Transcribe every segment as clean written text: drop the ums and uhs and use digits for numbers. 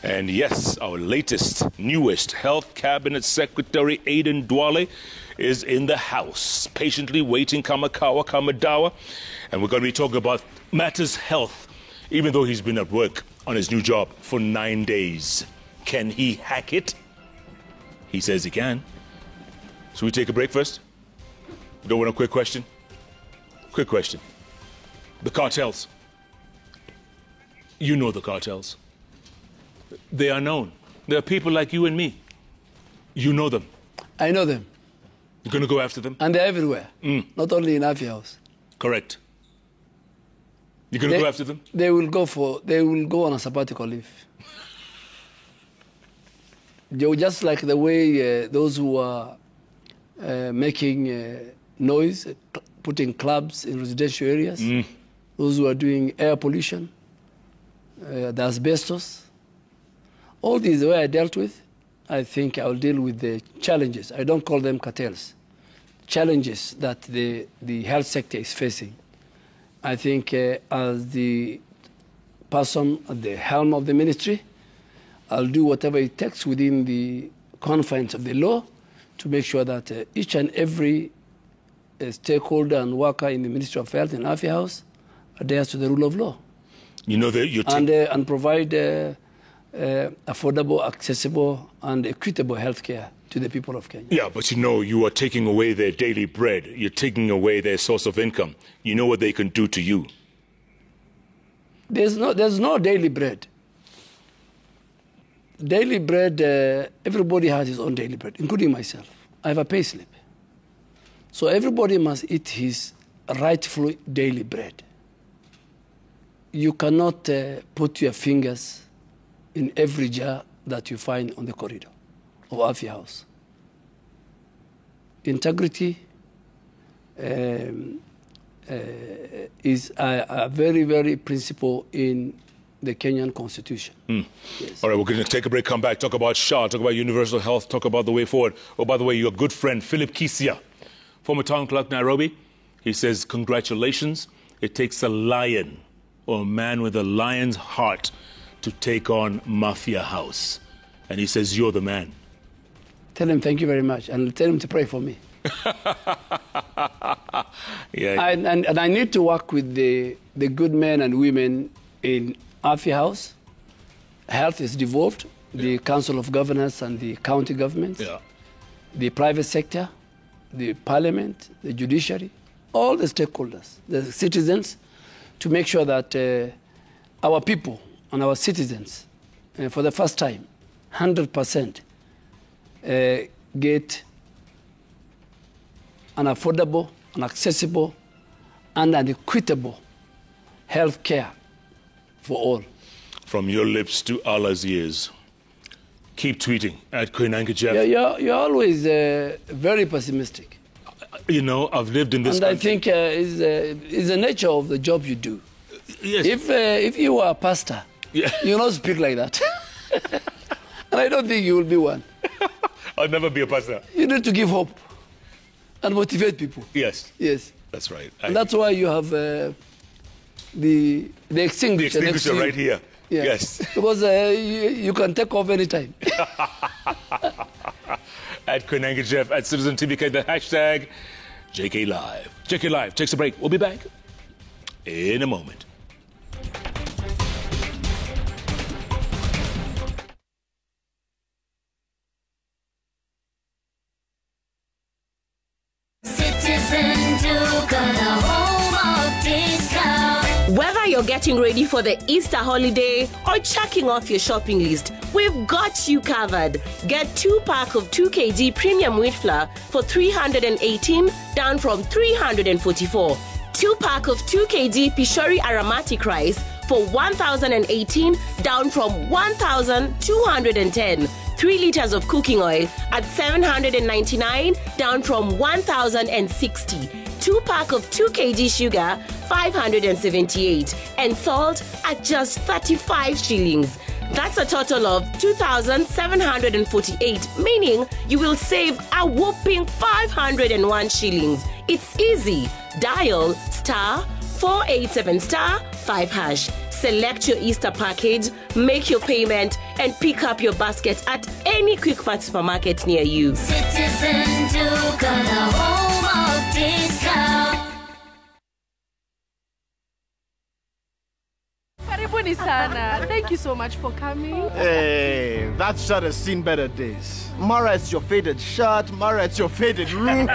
And yes, our latest, newest Health Cabinet Secretary, Aden Duale, is in the house, patiently waiting, Kamadawa. And we're going to be talking about matters health, even though he's been at work on his new job for 9 days. Can he hack it? He says he can. Should we take a break first? You don't want a quick question? Quick question. The cartels. You know the cartels. They are known. They are people like you and me. You know them. I know them. You're going to go after them? And they're everywhere. Not only in Afi House. Correct. You're going to go after them? They will go on a sabbatical leave. Just like the way those who are making noise, putting clubs in residential areas, those who are doing air pollution, the asbestos, all these, the way I dealt with, I think I'll deal with the challenges. I don't call them cartels. Challenges that the health sector is facing. I think as the person at the helm of the ministry, I'll do whatever it takes within the confines of the law to make sure that each and every stakeholder and worker in the Ministry of Health in Afi House adheres to the rule of law. You know that and provide affordable, accessible, and equitable health care to the people of Kenya. Yeah, but you know, you are taking away their daily bread. You're taking away their source of income. You know what they can do to you. There's no daily bread. Daily bread, everybody has his own daily bread, including myself. I have a pay slip. So everybody must eat his rightful daily bread. You cannot put your fingers in every jar that you find on the corridor of Afi House. Integrity is a very, very principle in the Kenyan Constitution. Yes. All right, we're going to take a break, come back, talk about SHA, talk about universal health, talk about the way forward. Oh, by the way, your good friend, Philip Kisia, former town clerk, Nairobi, he says, congratulations. It takes a lion or a man with a lion's heart to take on Mafia House. And he says, you're the man. Tell him thank you very much, and tell him to pray for me. Yeah. And I need to work with the good men and women in Afi House. Health is devolved, the Council of Governors and the county governments, the private sector, the parliament, the judiciary, all the stakeholders, the citizens, to make sure that our people and our citizens, for the first time, 100% get an affordable, an accessible, and an equitable health care for all. From your lips to Allah's ears. Keep tweeting at Koinange Jeff. Yeah, you're always very pessimistic. You know, I've lived in this and country. I think it's the nature of the job you do. Yes. If you were a pastor, you'll not speak like that. And I don't think you will be one. I'll never be a pastor. You need to give hope and motivate people. Yes. Yes. That's right. And that's why you have the extinguisher. The extinguisher right here. Yeah. Yes. Because you can take off anytime. At Koinange Jeff, at Citizen TVK, the hashtag JKLIVE. JKLIVE takes a break. We'll be back in a moment. Whether you're getting ready for the Easter holiday or checking off your shopping list, we've got you covered. Get 2-pack of 2 kg premium wheat flour for 318, down from 344. 2-pack of 2 kg Pishori aromatic rice for 1,018, down from 1,210. 3 liters of cooking oil at 799, down from 1,060. 2-pack of 2 kg sugar, 578. And salt at just 35 shillings. That's a total of 2,748, meaning you will save a whopping 501 shillings. It's easy. Dial *487 #5#. Select your Easter package, make your payment, and pick up your basket at any Quick Mart supermarket near you. Citizen Duke, the home of discount. Karibuni sana. Thank you so much for coming. Hey, that shirt has seen better days. Mara, it's your faded shirt. Mara, it's your faded roof.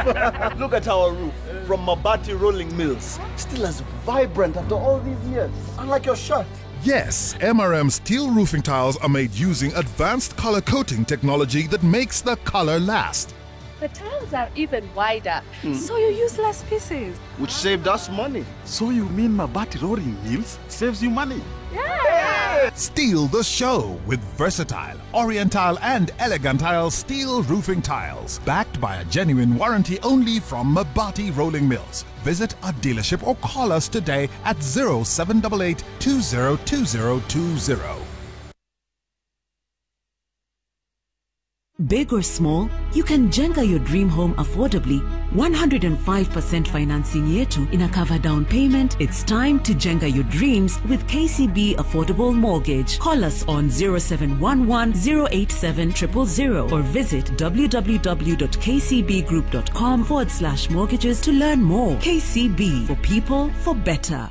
Look at our roof from Mabati Rolling Mills. Still as vibrant after all these years. Unlike your shirt. Yes, MRM steel roofing tiles are made using advanced color coating technology that makes the color last. The tiles are even wider, so you use less pieces. Which saved us money. So you mean Mabati Rolling Mills saves you money? Yeah! Steal the show with versatile, oriental and elegantile steel roofing tiles. Backed by a genuine warranty only from Mabati Rolling Mills. Visit a dealership or call us today at 0788 202020. Big or small, you can jenga your dream home affordably. 105% financing yetu in a cover down payment. It's time to jenga your dreams with KCB Affordable Mortgage. Call us on 0711 087 000 or visit www.kcbgroup.com/mortgages to learn more. KCB, for people, for better.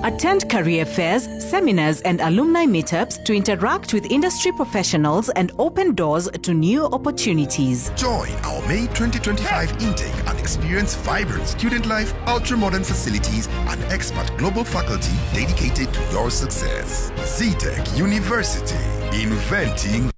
Attend career fairs, seminars, and alumni meetups to interact with industry professionals and open doors to new opportunities. Join our May 2025 intake and experience vibrant student life, ultra-modern facilities, and expert global faculty dedicated to your success. ZTech University, inventing.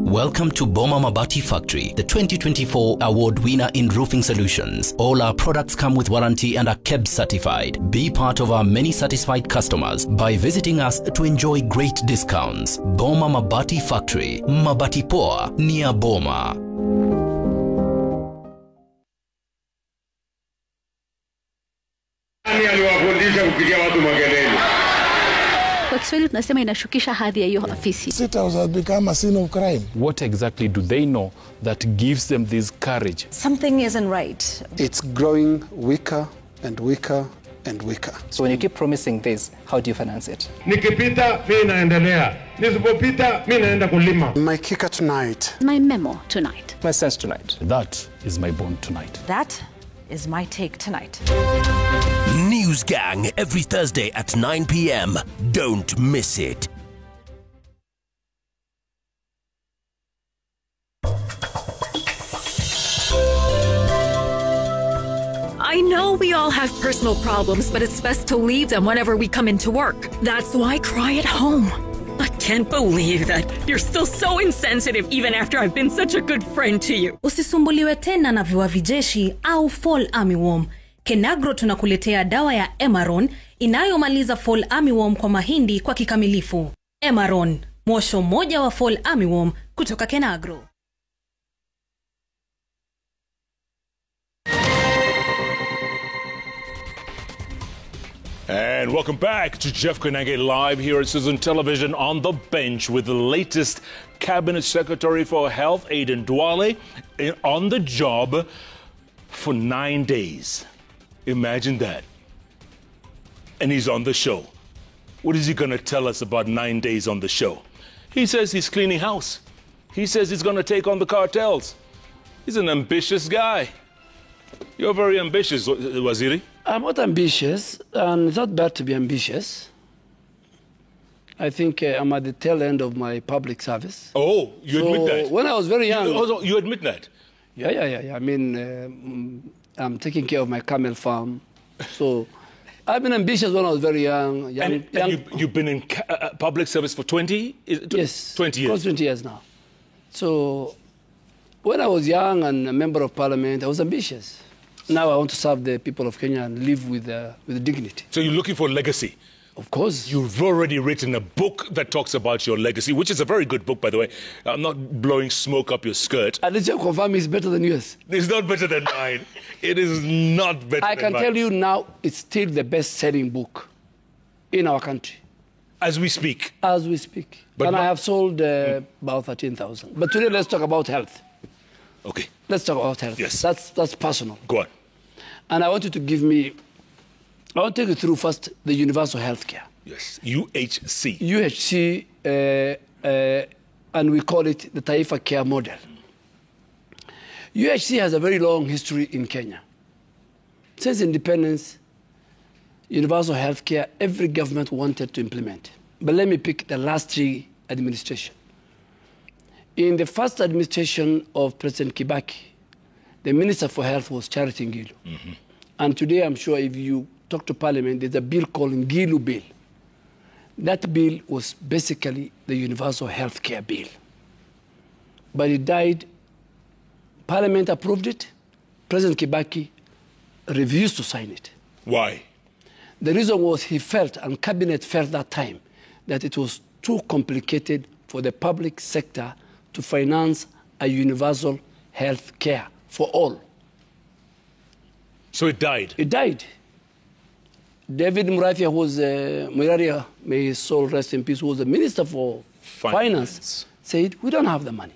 Welcome to Boma Mabati Factory, the 2024 award winner in roofing solutions. All our products come with warranty and are KEBS certified. Be part of our many satisfied customers by visiting us to enjoy great discounts. Boma Mabati Factory, Mabati Poa, near Boma. Kwa Kiswahili tunasema inashukisha hadhi ya hiyo afisi. Sit-outs has become a sin of crime. What exactly do they know that gives them this courage? Something isn't right. It's growing weaker and weaker and weaker. So when you keep promising this, how do you finance it? Nikipita mimi naendelea. Nisipopita mimi naenda kulima. My kicker tonight. My memo tonight. My sense tonight. That is my bond tonight. That is my take tonight. News Gang every Thursday at 9 p.m. Don't miss it. I know we all have personal problems, but it's best to leave them whenever we come into work. That's why I cry at home. I can't believe that you're still so insensitive even after I've been such a good friend to you. Usisumbuliwe tena na viwavi jeshi au fall armyworm. Kenagro tunakuletea dawa ya Emaron inayomaliza fall armyworm kwa mahindi kwa kikamilifu. Emaron, mwosho moja wa fall armyworm kutoka Kenagro. And welcome back to Jeff Koinange live here at Citizen Television on the bench with the latest Cabinet Secretary for Health, Aden Duale, on the job for 9 days. Imagine that. And he's on the show. What is he going to tell us about 9 days on the show? He says he's cleaning house. He says he's going to take on the cartels. He's an ambitious guy. You're very ambitious, Waziri. I'm not ambitious, and it's not bad to be ambitious. I think I'm at the tail end of my public service. Oh, you admit that? When I was very young... You admit that? Yeah. I mean, I'm taking care of my camel farm. So I've been ambitious when I was very young. And you've been in public service for 20? Yes. 20 years. Close 20 years now. So when I was young and a member of parliament, I was ambitious. Now I want to serve the people of Kenya and live with dignity. So you're looking for legacy? Of course. You've already written a book that talks about your legacy, which is a very good book, by the way. I'm not blowing smoke up your skirt. And it's confirm it's better than yours. It's not better than mine. It is not better than mine. I can tell you now, it's still the best-selling book in our country. As we speak? As we speak. But I have sold about 13,000. But today, let's talk about health. Okay. Let's talk about health. Yes. That's personal. Go on. And I want you to give me... I want to take you through first the universal health care. Yes, UHC. UHC, and we call it the Taifa Care Model. UHC has a very long history in Kenya. Since independence, universal health care, every government wanted to implement. But let me pick the last three administrations. In the first administration of President Kibaki, the Minister for Health was Charity Ngilu. Mm-hmm. And today, I'm sure if you talk to Parliament, there's a bill called Ngilu Bill. That bill was basically the universal health care bill. But it died. Parliament approved it. President Kibaki refused to sign it. Why? The reason was he felt, and Cabinet felt that time, that it was too complicated for the public sector to finance a universal health care for all. So it died? It died. David Muratia, who was Muraria, may his soul rest in peace, who was the Minister for Finance, said, we don't have the money.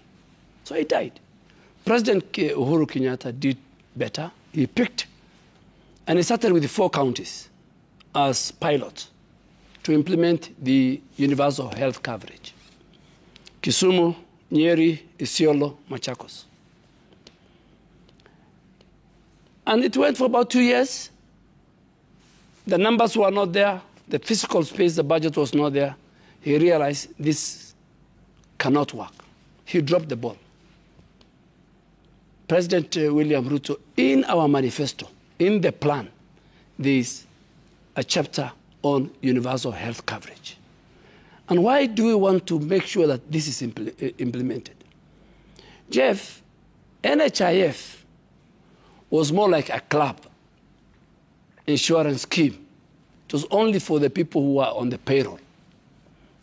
So it died. President Uhuru Kenyatta did better. He picked, and he started with 4 counties as pilots to implement the universal health coverage. Kisumu, Nyeri, Isiolo, Machakos. And it went for about 2 years. The numbers were not there. The physical space, the budget was not there. He realized this cannot work. He dropped the ball. President William Ruto, in our manifesto, in the plan, there is a chapter on universal health coverage. And why do we want to make sure that this is implemented? Jeff, NHIF was more like a club insurance scheme. It was only for the people who are on the payroll.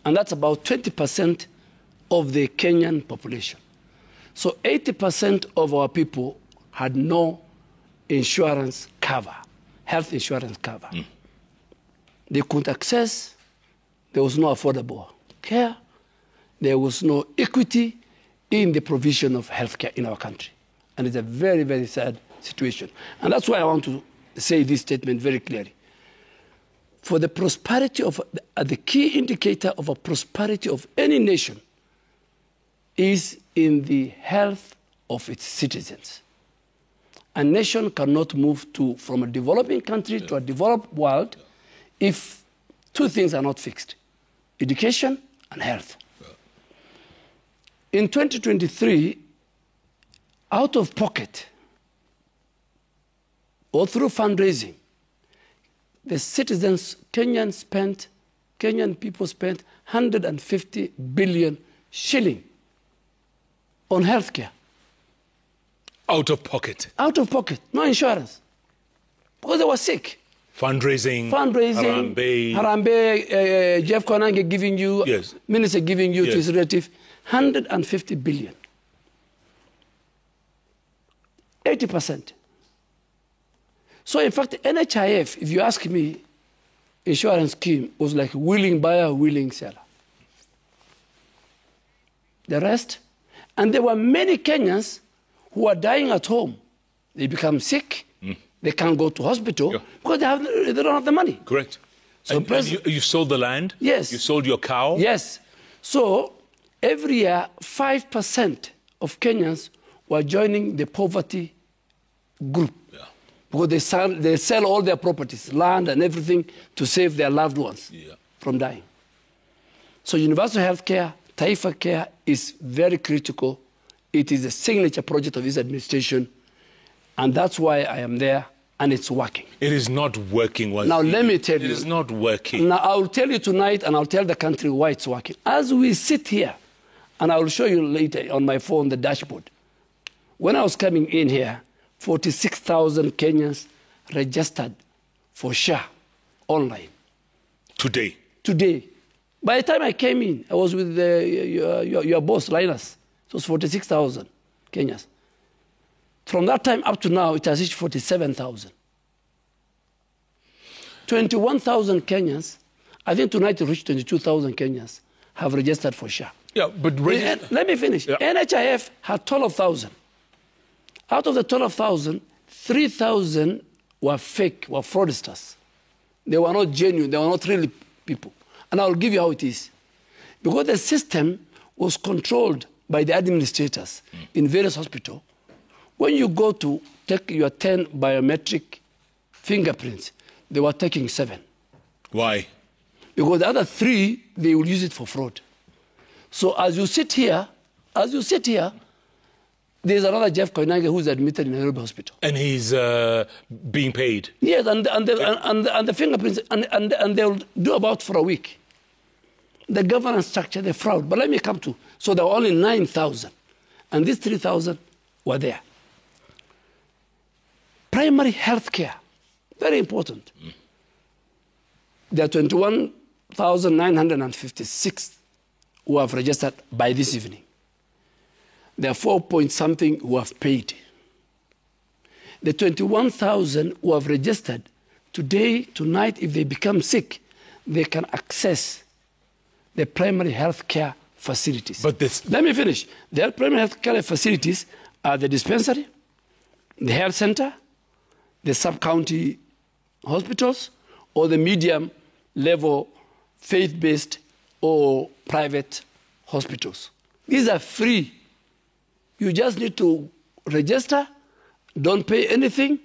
And that's about 20% of the Kenyan population. So 80% of our people had no insurance cover, health insurance cover. Mm. They couldn't access, there was no affordable care, there was no equity in the provision of health care in our country. And it's a very, very sad situation. And that's why I want to say this statement very clearly. For the prosperity of, the key indicator of a prosperity of any nation is in the health of its citizens. A nation cannot move from a developing country to a developed world if 2 things are not fixed: education and health. In 2023, out of pocket or through fundraising, the citizens, Kenyan people spent 150 billion shilling on healthcare. Out of pocket? Out of pocket, no insurance, because they were sick. Fundraising, Harambe, Jeff Konange giving you, yes. Minister giving you, yes, to his relative, 150 billion. 80%. So in fact, NHIF, if you ask me, insurance scheme was like willing buyer, willing seller. The rest, and there were many Kenyans who are dying at home. They become sick. They can't go to hospital, yeah, because they don't have the money. Correct. So and you sold the land? Yes. You sold your cow? Yes. So every year, 5% of Kenyans were joining the poverty group. Yeah. Because they sell all their properties, land and everything, to save their loved ones, yeah, from dying. So universal health care, Taifa Care, is very critical. It is a signature project of this administration. And that's why I am there and it's working. It is not working. Now, let me tell you. It is not working. Now, I will tell you tonight, and I'll tell the country why it's working. As we sit here, and I will show you later on my phone the dashboard. When I was coming in here, 46,000 Kenyans registered for SHA online. Today? Today. By the time I came in, I was with your boss, Linus. It was 46,000 Kenyans. From that time up to now, it has reached 47,000. 21,000 Kenyans, I think tonight it reached 22,000 Kenyans have registered for SHA. Yeah, but let me finish. Yeah. NHIF had 12,000. Out of the 12,000, 3,000 were fake, were fraudsters. They were not genuine, they were not really people. And I'll give you how it is. Because the system was controlled by the administrators in various hospitals. When you go to take your 10 biometric fingerprints, they were taking 7. Why? Because the other 3, they will use it for fraud. So as you sit here, there's another Jeff Koinange who's admitted in Nairobi Hospital. And he's being paid? Yes, and the fingerprints, and they'll do about for a week. The governance structure, the fraud. But let me come to, so there were only 9,000. And these 3,000 were there. Primary health care, very important. There are 21,956 who have registered by this evening. There are 4-point-something who have paid. The 21,000 who have registered, today, tonight, if they become sick, they can access the primary health care facilities. But let me finish. The primary health care facilities are the dispensary, the health center, the sub-county hospitals, or the medium-level faith-based or private hospitals. These are free. You just need to register, don't pay anything.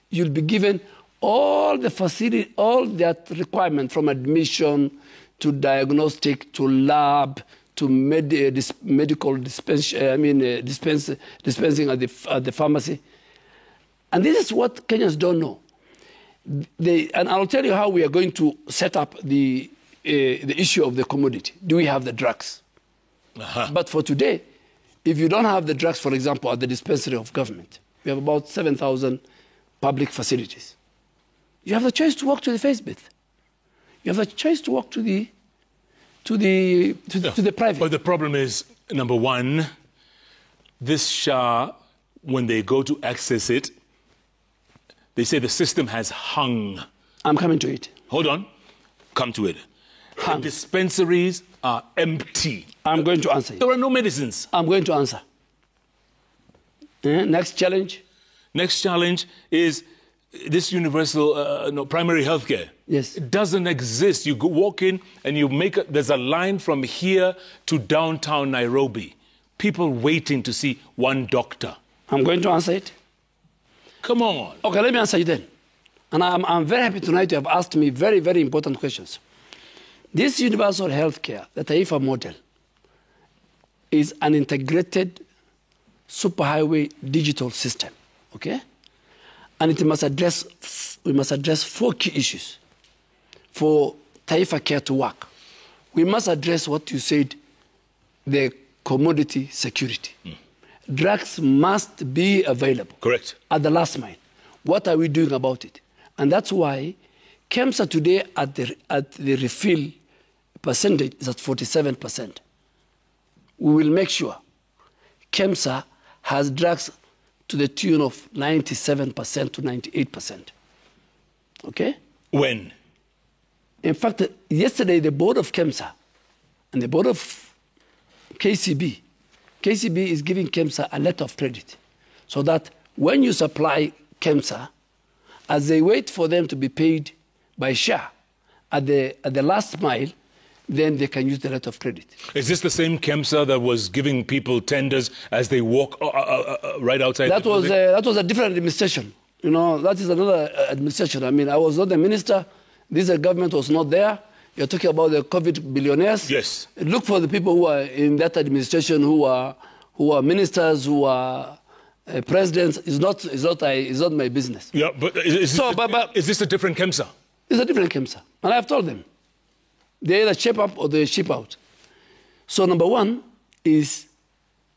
You'll be given all the facility, all that requirement from admission to diagnostic to lab to medical dispensing at the pharmacy. And this is what Kenyans don't know. And I'll tell you how we are going to set up the issue of the commodity. Do we have the drugs? But for today, if you don't have the drugs, for example, at the dispensary of government, we have about 7,000 public facilities. You have the choice to walk to the faith-based. You have the choice to walk to the private. But the problem is, number one, this SHA, when they go to access it, they say the system has hung. I'm coming to it. Hold on. Come to it. The dispensaries are empty. I'm going to answer you. There are no medicines. I'm going to answer. Next challenge. Next challenge is this universal primary health care. Yes. It doesn't exist. You walk in and there's a line from here to downtown Nairobi. People waiting to see one doctor. I'm going to answer it. Come on. Okay, let me answer you then. And I'm very happy tonight you have asked me very, very important questions. This universal health care, the Taifa model, is an integrated superhighway digital system, okay? And we must address 4 key issues for Taifa care to work. We must address what you said, the commodity security. Drugs must be available. Correct. At the last mile. What are we doing about it? And that's why KEMSA today at the refill percentage is at 47%. We will make sure KEMSA has drugs to the tune of 97% to 98%. Okay? When? In fact, yesterday the board of KEMSA and the board of KCB is giving KEMSA a letter of credit so that when you supply KEMSA, as they wait for them to be paid by SHA at the last mile, then they can use the letter of credit. Is this the same KEMSA that was giving people tenders as they walk right outside? That was a different administration. You know, that is another administration. I mean, I was not the minister. This government was not there. You're talking about the COVID billionaires. Yes. Look for the people who are in that administration, who are ministers, who are presidents is not my business. Yeah, but is this a different KEMSA? It's a different KEMSA. And I've told them, they either shape up or they ship out. So number one is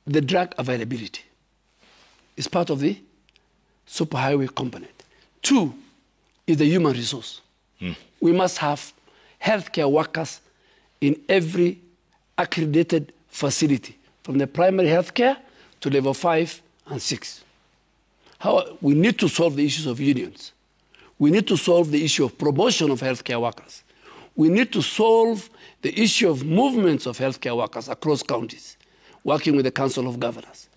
the drug availability. It's part of the superhighway component. Two is the human resource. We must have healthcare workers in every accredited facility, from the primary healthcare to level 5 and 6. We need to solve the issues of unions. We need to solve the issue of promotion of healthcare workers. We need to solve the issue of movements of healthcare workers across counties, working with the Council of Governors.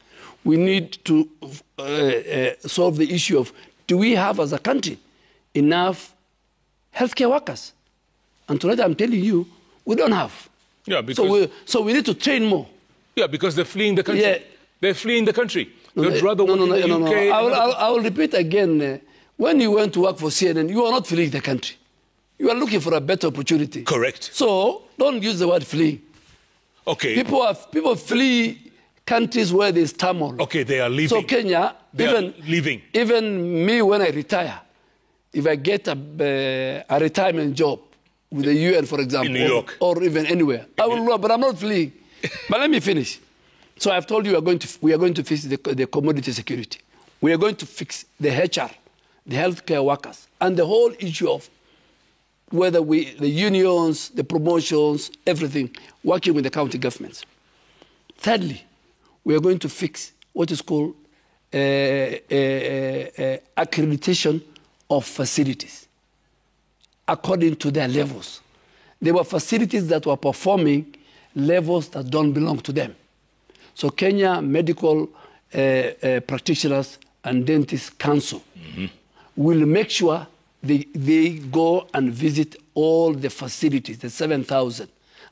We need to solve the issue of, do we have as a country enough healthcare workers? And tonight I'm telling you, we don't have. Yeah, because so we need to train more. Yeah, because they're fleeing the country. Yeah. They're fleeing the country. No, They'd rather work in the UK. I will repeat again. When you went to work for CNN, you are not fleeing the country. You are looking for a better opportunity. Correct. So don't use the word fleeing. Okay. People flee countries where there's turmoil. Okay, they are leaving. So Kenya, leaving. Even me when I retire, if I get a retirement job with the UN, for example, in New York, or even anywhere, I will go, but I'm not fleeing. But let me finish. So I've told you we are going to fix the commodity security. We are going to fix the HR, the healthcare workers, and the whole issue of whether the unions, the promotions, everything, working with the county governments. Thirdly, we are going to fix what is called accreditation of facilities according to their levels. There were facilities that were performing levels that don't belong to them. So Kenya Medical Practitioners and Dentists Council will make sure they go and visit all the facilities, the 7,000,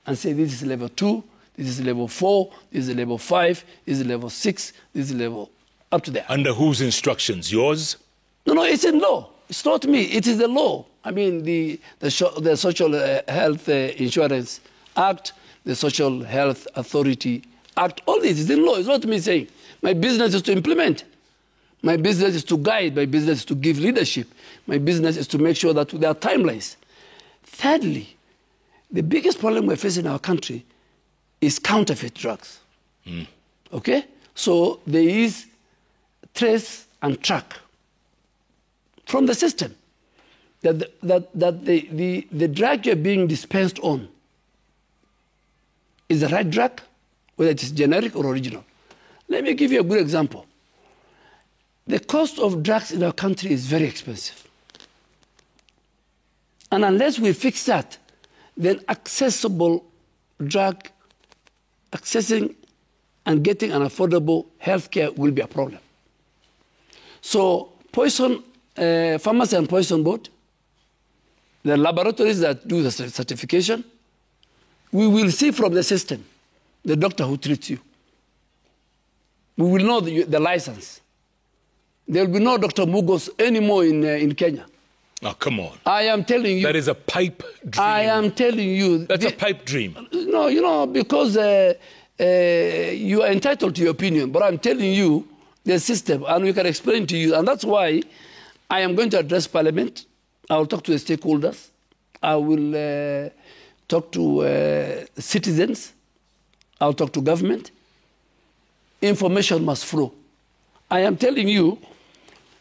and say this is level 2, this is level 4, this is level 5, this is level 6, this is level up to there. Under whose instructions? Yours? No, it's in law. It's not me. It is the law. I mean, the Social Health Insurance Act, the Social Health Authority Act, all this is in law. It's not me saying. My business is to implement. My business is to guide. My business is to give leadership. My business is to make sure that there are timelines. Thirdly, the biggest problem we're facing in our country is counterfeit drugs. Okay? So there is trace and track from the system that the drug you're being dispensed on is the right drug, whether it is generic or original. Let me give you a good example. The cost of drugs in our country is very expensive. And unless we fix that, then accessible drug, accessing and getting an affordable healthcare will be a problem. So Pharmacy and Poison Board, the laboratories that do the certification, we will see from the system the doctor who treats you. We will know the license. There will be no Dr. Mugos anymore in Kenya. Oh, come on. I am telling you. That is a pipe dream. I am telling you. That's a pipe dream. No, because you are entitled to your opinion, but I'm telling you the system, and we can explain to you. And that's why I am going to address Parliament. I will talk to the stakeholders. I will talk to citizens. I will talk to government. Information must flow. I am telling you,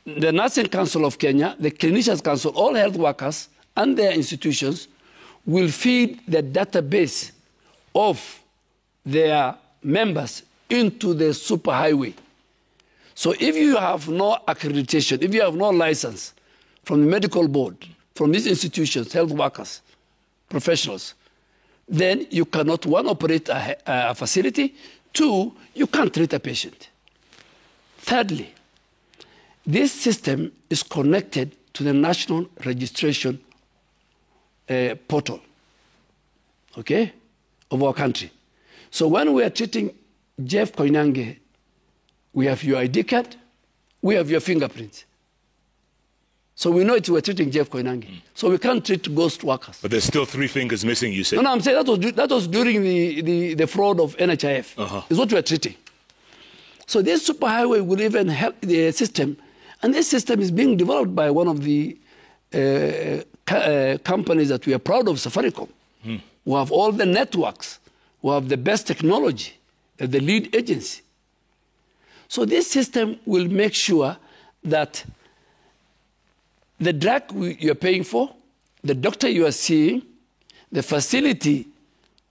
the Nursing Council of Kenya, the Clinicians Council, all health workers and their institutions will feed the database of their members into the superhighway. So if you have no accreditation, if you have no license from the medical board, from these institutions, health workers, professionals, then you cannot, one, operate a facility, two, you can't treat a patient. Thirdly, this system is connected to the national registration portal, okay, of our country. So when we are treating Jeff Koinange, we have your ID card, we have your fingerprints. So we know we're treating Jeff Koinange. So we can't treat ghost workers. But there's still 3 fingers missing, you said. No, I'm saying that was during the fraud of NHIF. Is what we are treating. So this superhighway will even help the system. And this system is being developed by one of the companies that we are proud of, Safaricom, who have all the networks, who have the best technology, the lead agency. So this system will make sure that the drug you're paying for, the doctor you are seeing, the facility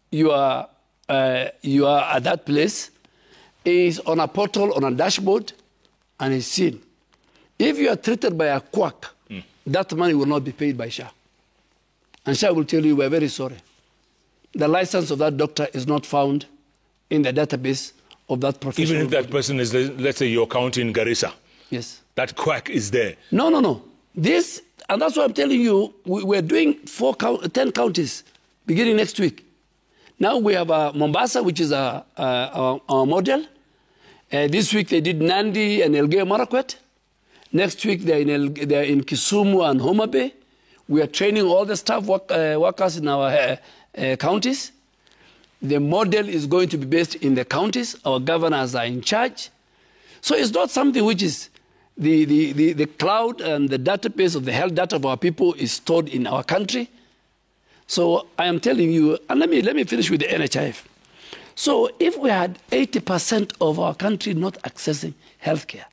you are at that place is on a portal, on a dashboard, and is seen. If you are treated by a quack, that money will not be paid by SHA. And SHA will tell you, we're very sorry. The license of that doctor is not found in the database of that professional. Even if that person is, let's say, your county in Garissa. Yes. That quack is there. No. This, and that's why I'm telling you, we're doing 10 counties beginning next week. Now we have Mombasa, which is our model. This week they did Nandi and Elgeyo Marakwet. Next week they're in Kisumu and Homa Bay. We are training all the staff workers in our counties. The model is going to be based in the counties. Our governors are in charge. So it's not something which is the cloud and the database of the health data of our people is stored in our country. So I am telling you, and let me finish with the NHIF. So if we had 80% of our country not accessing healthcare,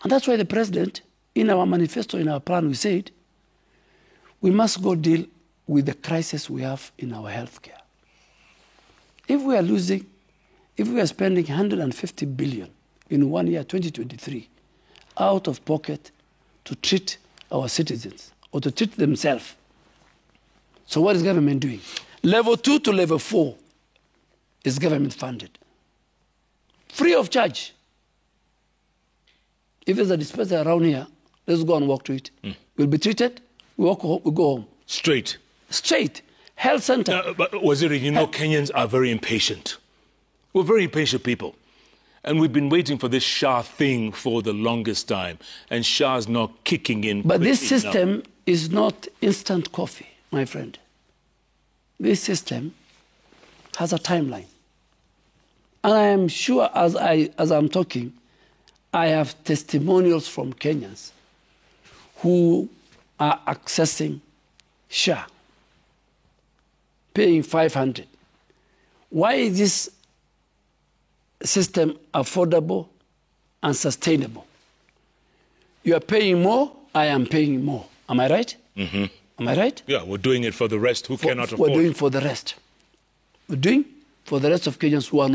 and that's why the president, in our manifesto, in our plan, we said, we must go deal with the crisis we have in our healthcare. If we are spending 150 billion in 1 year, 2023, out of pocket to treat our citizens or to treat themselves, so what is government doing? Level 2 to level 4 is government funded. Free of charge. If there's a dispenser around here, let's go and walk to it. We'll be treated, we go home. Straight. Health center. But Waziri, Kenyans are very impatient. We're very impatient people. And we've been waiting for this SHA thing for the longest time. And SHA's not kicking in. But this system is not instant coffee, my friend. This system has a timeline. And I am sure as I'm talking, I have testimonials from Kenyans who are accessing SHA, paying 500. Why is this system affordable and sustainable? You are paying more, I am paying more. Am I right? Mm-hmm. Am I right? Yeah, we're doing it for the rest who cannot afford. We're doing for the rest. We're doing for the rest of Kenyans who are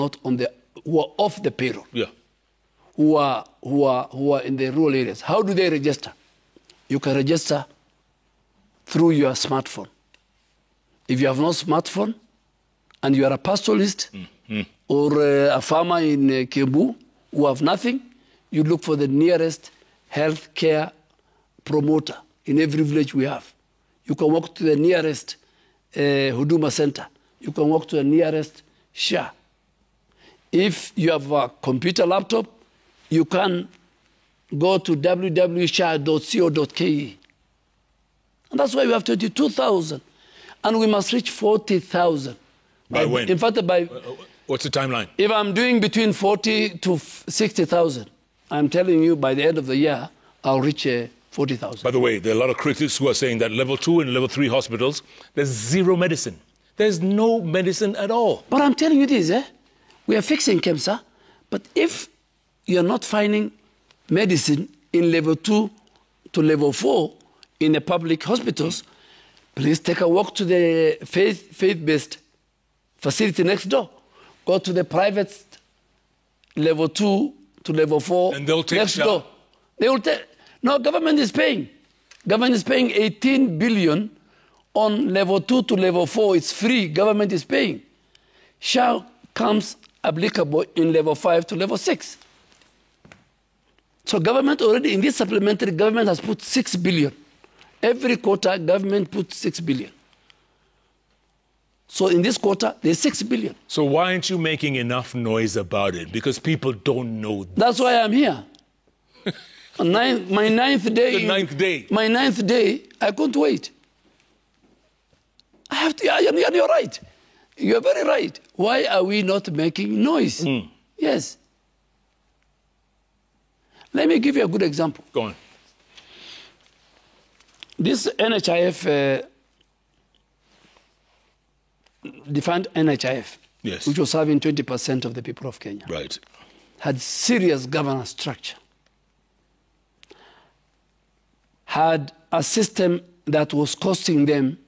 off the payroll. Yeah. Who are in the rural areas. How do they register? You can register through your smartphone. If you have no smartphone and you are a pastoralist or a farmer in Kiambu who have nothing, you look for the nearest healthcare promoter in every village we have. You can walk to the nearest Huduma center. You can walk to the nearest SHA. If you have a computer laptop, you can go to www.sha.co.ke. And that's why we have 22,000. And we must reach 40,000. By when? In fact, what's the timeline? If I'm doing between 40 to 60,000, I'm telling you by the end of the year, I'll reach 40,000. By the way, there are a lot of critics who are saying that level 2 and level 3 hospitals, there's zero medicine. There's no medicine at all. But I'm telling you this, we are fixing KEMSA, but if you're not finding medicine in level 2 to level 4 in the public hospitals, please take a walk to the faith-based facility next door. Go to the private level 2 to level 4 and they'll take next door. They will take. No, government is paying. Government is paying 18 billion on level 2 to level 4. It's free. Government is paying. SHA comes applicable in level 5 to level 6. So government already, in this supplementary, government has put 6 billion. Every quarter, government puts 6 billion. So in this quarter, there's 6 billion. So why aren't you making enough noise about it? Because people don't know this. That's why I'm here. My ninth day. The ninth day. My ninth day, I couldn't wait. I have to, and you're right. You're very right. Why are we not making noise? Yes. Let me give you a good example. Go on. This NHIF, defined NHIF, yes, which was serving 20% of the people of Kenya, right, had serious governance structure, had a system that was costing them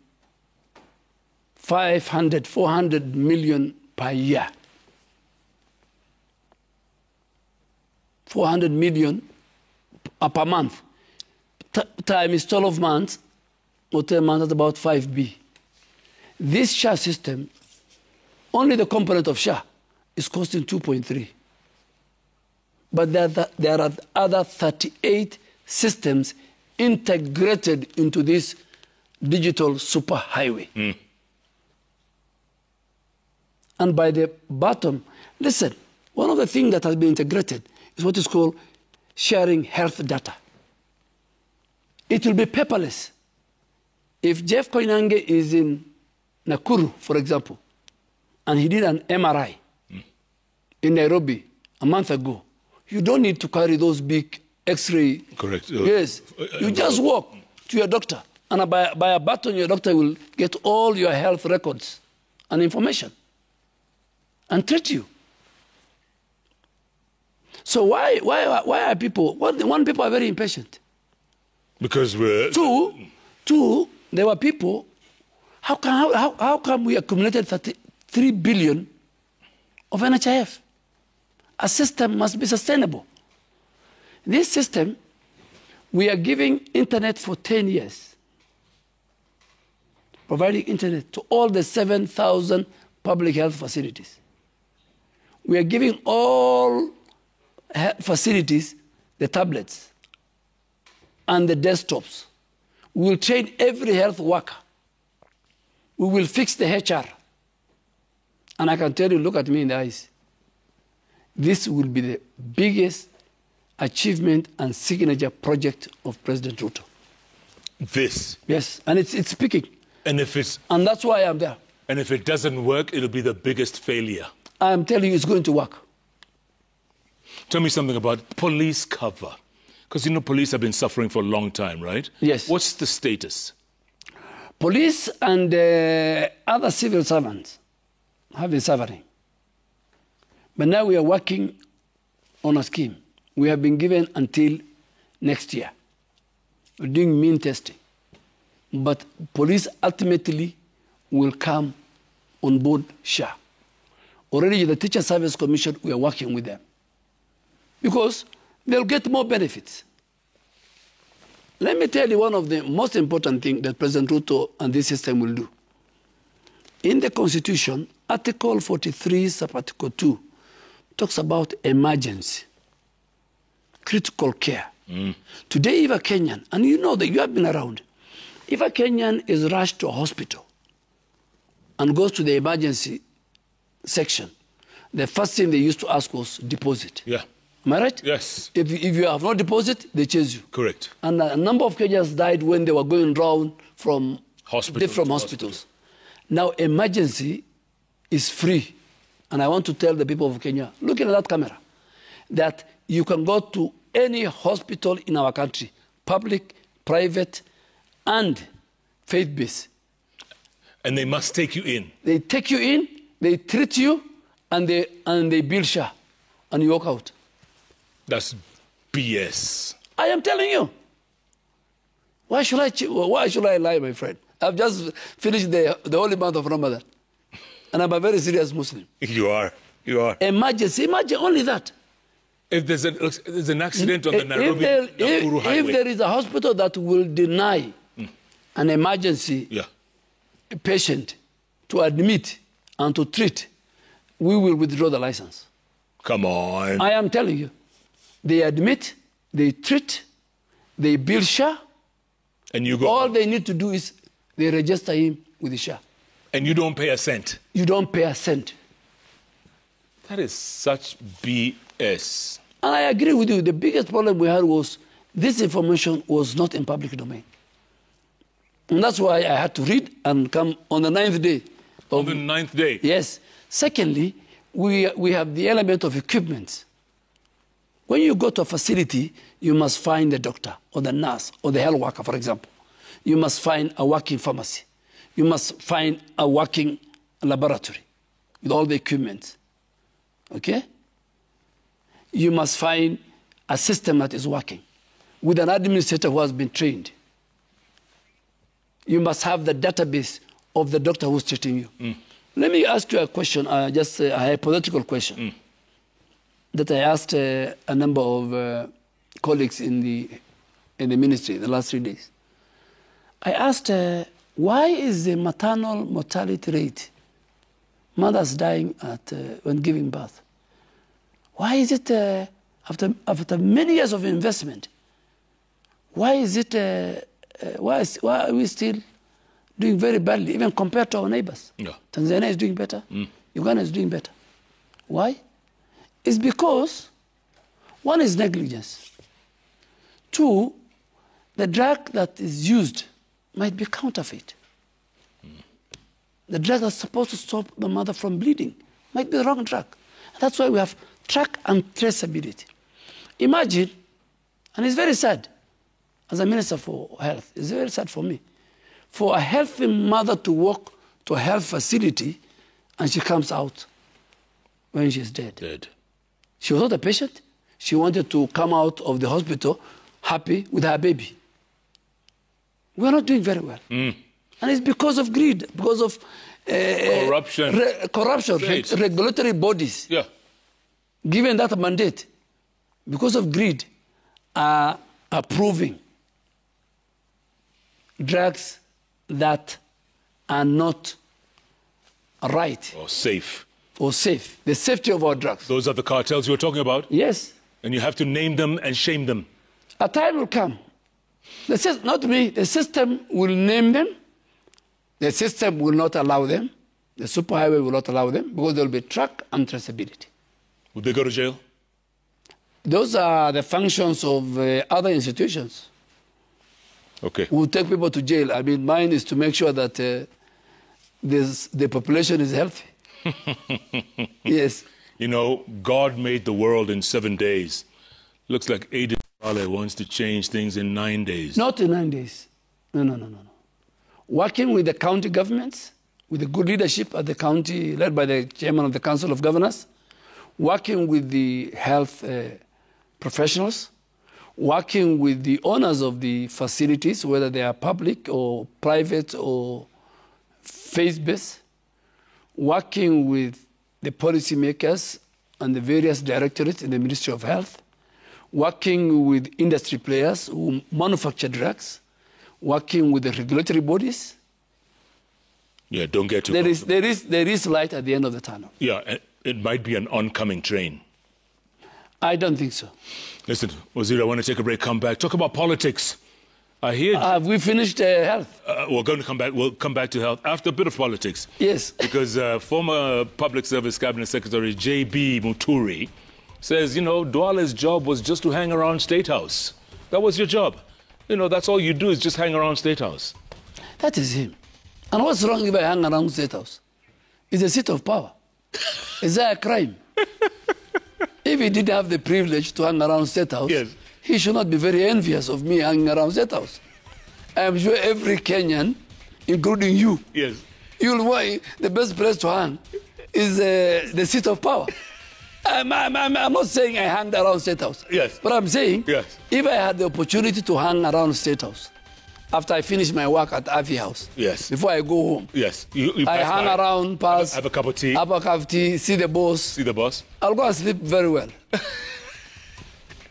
400 million per year. 400 million per month. Times 12 months, or 10 months, that's about 5B. This SHA system, only the component of SHA is costing 2.3. But there are other 38 systems integrated into this digital superhighway. Mm. And by the bottom, listen, one of the things that has been integrated is what is called sharing health data. It will be paperless. If Jeff Koinange is in Nakuru, for example, and he did an MRI in Nairobi a month ago, you don't need to carry those big X-ray. Correct. Yes. You just walk to your doctor, and by a button, your doctor will get all your health records and information and treat you. So why are people? One, people are very impatient. Because we're two. There were people. How come we accumulated 33 billion of NHIF? A system must be sustainable. This system, we are giving internet for 10 years, providing internet to all the 7,000 public health facilities. We are giving all facilities the tablets and the desktops. We will train every health worker. We will fix the HR. And I can tell you, look at me in the eyes. This will be the biggest achievement and signature project of President Ruto. This? Yes, and it's speaking. And that's why I'm there. And if it doesn't work, it'll be the biggest failure. I'm telling you, it's going to work. Tell me something about police cover. Because, you know, police have been suffering for a long time, right? Yes. What's the status? Police and other civil servants have been suffering. But now we are working on a scheme. We have been given until next year. We're doing mean testing. But police ultimately will come on board SHA. Already the Teacher Service Commission, we are working with them. Because they'll get more benefits. Let me tell you one of the most important things that President Ruto and this system will do. In the Constitution, Article 43, Sub-Article 2, talks about emergency, critical care. Today, if a Kenyan, and you know that you have been around, if a Kenyan is rushed to a hospital and goes to the emergency section, the first thing they used to ask was deposit. Yeah. Am I right? Yes. If you have no deposit, they chase you. Correct. And a number of Kenyans died when they were going round from different hospitals. Now, emergency is free. And I want to tell the people of Kenya, looking at that camera, that you can go to any hospital in our country, public, private, and faith-based. And they must take you in. They take you in, they treat you, and they bill SHA, and you walk out. That's BS. I am telling you. Why should I lie, my friend? I've just finished the holy month of Ramadan. And I'm a very serious Muslim. You are. Emergency, imagine only that. If there's an accident on the Nairobi-Nakuru highway. If there is a hospital that will deny an emergency patient to admit and to treat, we will withdraw the license. Come on. I am telling you. They admit, they treat, they bill SHA. And you go. All they need to do is they register him with the SHA. And you don't pay a cent. You don't pay a cent. That is such BS. And I agree with you. The biggest problem we had was this information was not in public domain. And that's why I had to read and come on the 9th day. On the 9th day? Yes. Secondly, we have the element of equipment. When you go to a facility, you must find the doctor or the nurse or the health worker, for example. You must find a working pharmacy. You must find a working laboratory with all the equipment. Okay? You must find a system that is working with an administrator who has been trained. You must have the database of the doctor who's treating you. Let me ask you a question, just a hypothetical question that I asked a number of colleagues in the ministry the last 3 days. I asked, why is the maternal mortality rate, mothers dying when giving birth, why is it, after many years of investment, why is it, why are we still doing very badly, even compared to our neighbors? Yeah. Tanzania is doing better. Uganda is doing better. Why? It's because, one is negligence. Two, the drug that is used might be counterfeit. The drug that's supposed to stop the mother from bleeding might be the wrong drug. That's why we have track and traceability. Imagine, and it's very sad, as a minister for health, it's very sad for me, for a healthy mother to walk to a health facility and she comes out when she's dead. She was not a patient. She wanted to come out of the hospital happy with her baby. We're not doing very well. And it's because of greed, because of corruption, regulatory bodies. Yeah. Given that mandate, because of greed, are approving drugs that are not right. Or safe. Or safe. The safety of our drugs. Those are the cartels you're talking about? Yes. And you have to name them and shame them. A time will come. Not me. The system will name them. The system will not allow them. The superhighway will not allow them because there will be track and traceability. Would they go to jail? Those are the functions of other institutions. Okay. We'll take people to jail. I mean, mine is to make sure that the population is healthy. Yes. You know, God made the world in 7 days. Looks like Aden Duale wants to change things in 9 days. Not in 9 days. No. Working with the county governments, with the good leadership at the county, led by the chairman of the Council of Governors, working with the health professionals, working with the owners of the facilities, whether they are public or private or faith-based, working with the policymakers and the various directorates in the Ministry of Health, working with industry players who manufacture drugs, working with the regulatory bodies. Yeah, don't get too there is light at the end of the tunnel. Yeah, it might be an oncoming train. I don't think so. Listen, Wazir, I want to take a break, come back. Talk about politics. I hear... Have we finished health? We're going to come back. We'll come back to health after a bit of politics. Yes. Because former Public Service Cabinet Secretary J.B. Muturi says, you know, Duale's job was just to hang around State House. That was your job. You know, that's all you do is just hang around State House. That is him. And what's wrong if I hang around State House? It's a seat of power. Is that a crime? If he didn't have the privilege to hang around State House, yes, he should not be very envious of me hanging around State House. I'm sure every Kenyan, including you, yes, you'll want the best place to hang is the seat of power. I'm not saying I hang around State House. Yes. But I'm saying, yes, if I had the opportunity to hang around State House, after I finish my work at Afi House, yes, before I go home, yes, I hang around, pass, have a cup of tea, see the boss. See the boss. I'll go and sleep very well.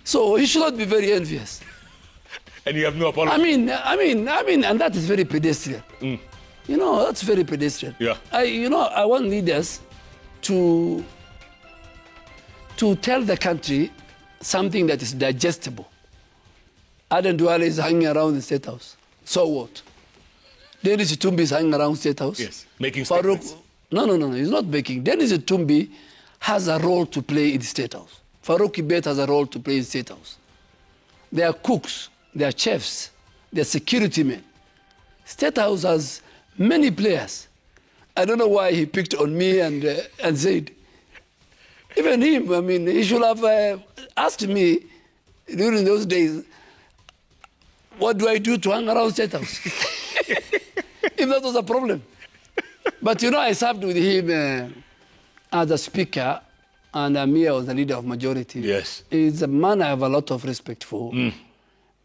So he should not be very envious. And you have no apology. I mean, and that is very pedestrian. You know, that's very pedestrian. Yeah. I want leaders to tell the country something that is digestible. Aden Duale is hanging around the State House. So what? Dennis Itumbi is hanging around State House. Yes, making statements. No, he's not making. Dennis Itumbi has a role to play in the State House. Farouk Kibet has a role to play in the State House. They are cooks, they are chefs, they are security men. State House has many players. I don't know why he picked on me and said, Even him, I mean, he should have asked me during those days, what do I do to hang around State House? If that was a problem. But you know, I served with him as a speaker, and me, I was the leader of majority. Yes. He's a man I have a lot of respect for.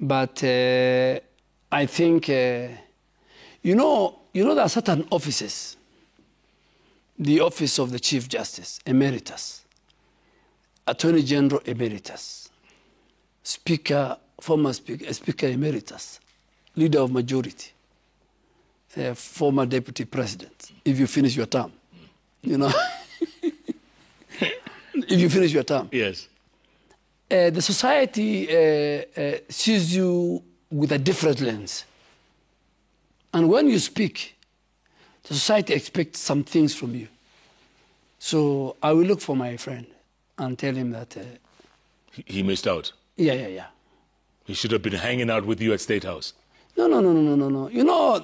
But I think, you know, there are certain offices. The office of the Chief Justice, Emeritus, Attorney General Emeritus, Speaker, former Speaker Emeritus, Leader of Majority, former Deputy President, if you finish your term, you know. If you finish your term. Yes. The society sees you with a different lens. And when you speak, the society expects some things from you. So I will look for my friend and tell him that... he missed out. Yeah. He should have been hanging out with you at State House. No. You know,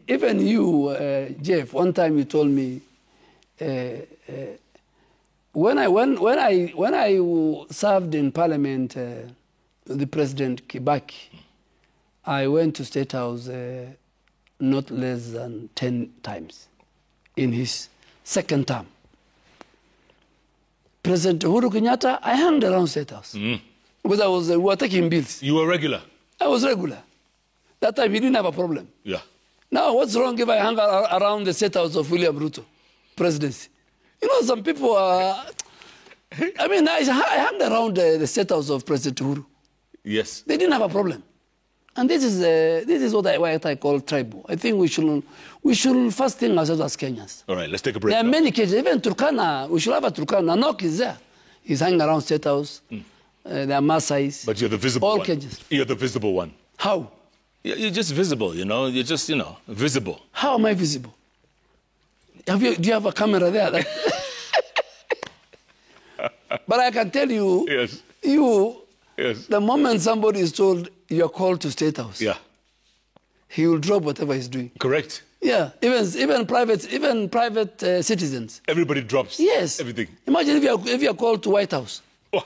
even you, Jeff, one time you told me, when I served in Parliament, the President Kibaki, I went to State House not less than 10 times in his second term. President Uhuru Kenyatta, I hung around State House because we were taking bills. You were regular? I was regular. That time he didn't have a problem. Yeah. Now, what's wrong if I hang around the State House of William Ruto presidency? You know, some people are... I mean, I hung around the State House of President Uhuru. Yes. They didn't have a problem. And this is what I call tribal. I think we should first think ourselves as Kenyans. All right, let's take a break. There are many cases. Even Turkana, we should have a Turkana. Nanok is there. He's hanging around State House. There are Maasais. But you're the visible all one. Kenyans. You're the visible one. How? You're just visible, you know. You're just, visible. How am I visible? Do you have a camera there? But I can tell you, yes. The moment somebody is told you're called to State House, he will drop whatever he's doing. Correct. Yeah, even private citizens. Everybody drops. Yes. Everything. Imagine if you're called to White House. Oh,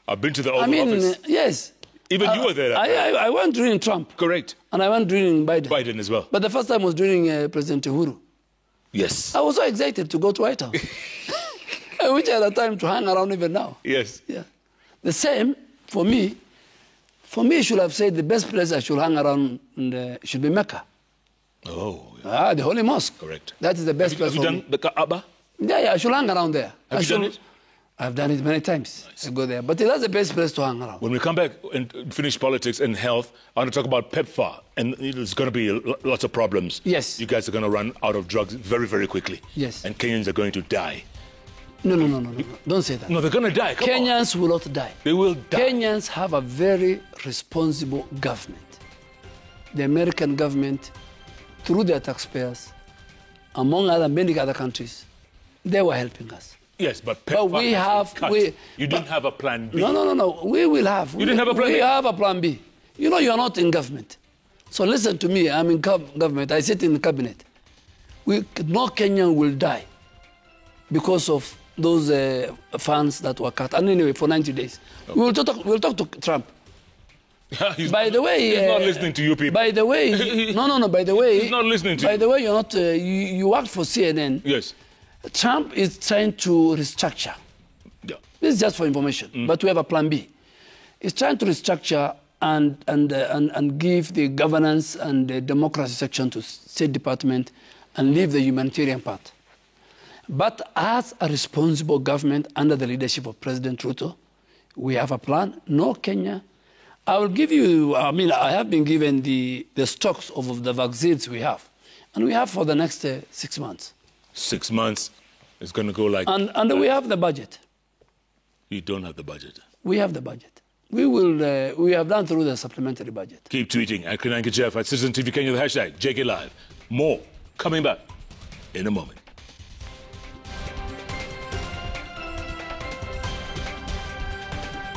I've been to the Oval Office. Yes. Even you were there. I went during Trump. Correct. And I went during Biden. Biden as well. But the first time was during President Uhuru. Yes. I was so excited to go to White House. I wish I had time to hang around even now. Yes. Yeah. The same for me. For me, I should have said the best place I should hang around should be Mecca. Oh. Yeah. The Holy Mosque. Correct. That is the best place for me. Have you done the Kaaba? Yeah, I should hang around there. Have you done it? I've done it many times. Nice. I go there. But that's the best place to hang around. When we come back and finish politics and health, I want to talk about PEPFAR. And there's going to be lots of problems. Yes. You guys are going to run out of drugs very, very quickly. Yes. And Kenyans are going to die. No. Don't say that. No, they're going to die. Kenyans will not die. They will die. Kenyans have a very responsible government. The American government, through their taxpayers, among many other countries, they were helping us. Yes, but we have... You didn't have a plan B. No. We will have. You didn't have a plan B? We have a plan B. You know, you're not in government. So listen to me. I'm in government. I sit in the cabinet. No Kenyan will die because of those funds that were cut. And anyway, for 90 days. Okay. We'll talk to Trump. By the way... He's not listening to you people. By the way... No. By the way... He's not listening to you. By the way, you're not... you worked for CNN. Yes. Trump is trying to restructure. Yeah. This is just for information, but we have a plan B. He's trying to restructure and give the governance and the democracy section to State Department and leave the humanitarian part. But as a responsible government under the leadership of President Ruto, we have a plan. No Kenya. I will give you, I have been given the stocks of the vaccines we have. And we have for the next 6 months. 6 months is going to go like... And we have the budget. You don't have the budget. We have the budget. We have done through the supplementary budget. Keep tweeting at Kananga Jeff at Citizen TV Kenya, the hashtag JKLIVE. More coming back in a moment.